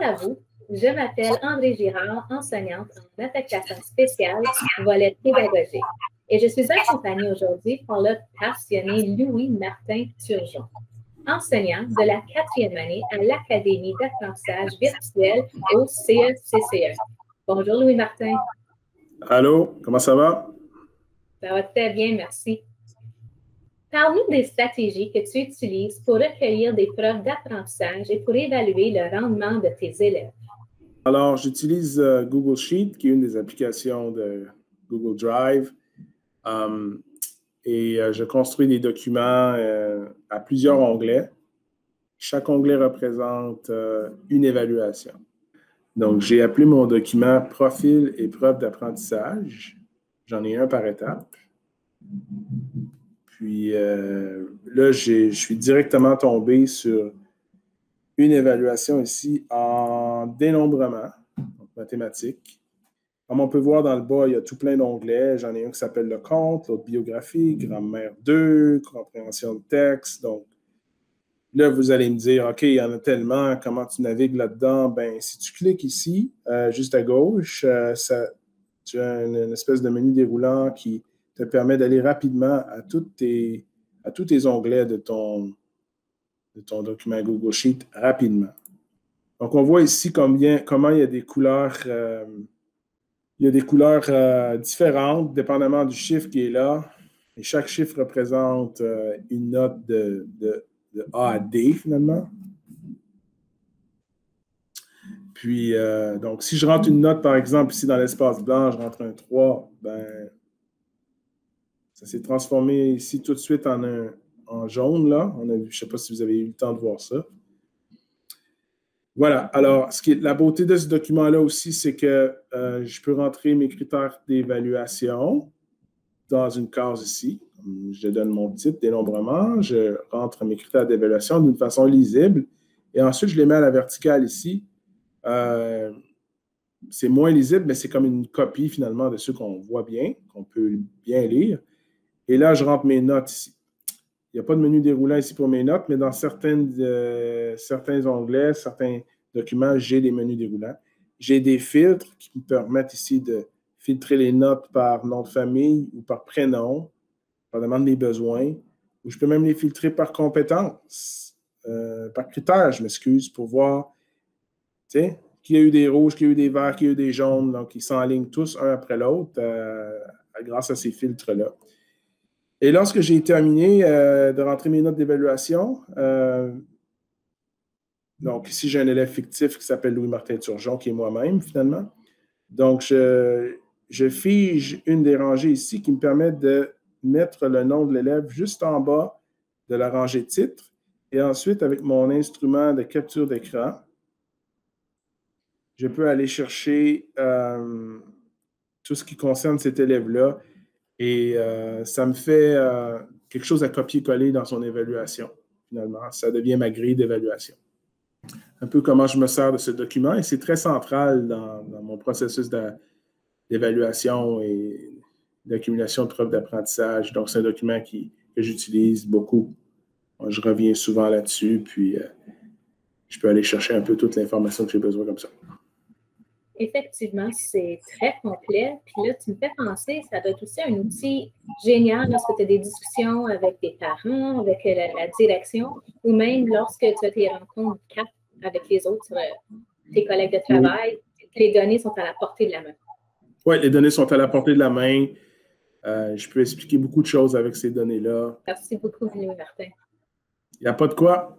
à vous. Je m'appelle André Girard, enseignante en affectation spéciale, volet pédagogique. Et je suis accompagnée aujourd'hui par le passionné Louis-Martin Turgeon, enseignant de la 4e année à l'Académie d'apprentissage virtuel au CECCE. Bonjour Louis-Martin. Allô, comment ça va? Ça va très bien, merci. Parle-nous des stratégies que tu utilises pour recueillir des preuves d'apprentissage et pour évaluer le rendement de tes élèves. Alors, j'utilise Google Sheet, qui est une des applications de Google Drive. Je construis des documents à plusieurs onglets. Chaque onglet représente une évaluation. Donc, j'ai appelé mon document Profil et preuves d'apprentissage. J'en ai un par étape. Puis là, je suis directement tombé sur une évaluation ici en dénombrement, donc mathématiques. Comme on peut voir dans le bas, il y a tout plein d'onglets. J'en ai un qui s'appelle le compte, l'autre biographie, grammaire 2, compréhension de texte. Donc, là, vous allez me dire, OK, il y en a tellement, comment tu navigues là-dedans? Ben, si tu cliques ici, juste à gauche, tu as une espèce de menu déroulant qui te permet d'aller rapidement à tous tes onglets de ton document Google Sheet rapidement. Donc, on voit ici comment il y a des couleurs, différentes, dépendamment du chiffre qui est là. Et chaque chiffre représente une note de A à D, finalement. Puis, donc, si je rentre une note, par exemple, ici dans l'espace blanc, je rentre un 3, ben, ça s'est transformé ici tout de suite en jaune, là. Je ne sais pas si vous avez eu le temps de voir ça. Voilà. Alors, la beauté de ce document-là aussi, c'est que je peux rentrer mes critères d'évaluation dans une case ici. Je donne mon titre, dénombrement. Je rentre mes critères d'évaluation d'une façon lisible. Et ensuite, je les mets à la verticale ici. C'est moins lisible, mais c'est comme une copie, finalement, de ceux qu'on voit bien, qu'on peut bien lire. Et là, je rentre mes notes ici. Il n'y a pas de menu déroulant ici pour mes notes, mais dans certains onglets, certains documents, j'ai des menus déroulants. J'ai des filtres qui me permettent ici de filtrer les notes par nom de famille ou par prénom, dépendamment de mes besoins, ou je peux même les filtrer par compétence, par critère, je m'excuse, pour voir, tu sais, qui a eu des rouges, qui a eu des verts, qui a eu des jaunes. Donc, ils s'enlignent tous un après l'autre grâce à ces filtres-là. Et lorsque j'ai terminé de rentrer mes notes d'évaluation, donc ici, j'ai un élève fictif qui s'appelle Louis-Martin Turgeon, qui est moi-même, finalement. Donc, je fige une des rangées ici qui me permet de mettre le nom de l'élève juste en bas de la rangée titre. Et ensuite, avec mon instrument de capture d'écran, je peux aller chercher tout ce qui concerne cet élève-là. Et ça me fait quelque chose à copier-coller dans son évaluation, finalement. Ça devient ma grille d'évaluation. Un peu comment je me sers de ce document, et c'est très central dans mon processus d'évaluation et d'accumulation de preuves d'apprentissage. Donc, c'est un document que j'utilise beaucoup. Je reviens souvent là-dessus, puis je peux aller chercher un peu toute l'information que j'ai besoin comme ça. Effectivement, c'est très complet. Puis là, tu me fais penser, ça doit être aussi un outil génial lorsque tu as des discussions avec tes parents, avec la direction, ou même lorsque tu as tes rencontres avec les autres, tes collègues de travail. Les données sont à la portée de la main. Oui, les données sont à la portée de la main. Je peux expliquer beaucoup de choses avec ces données-là. Merci beaucoup, Louis-Martin. Il n'y a pas de quoi.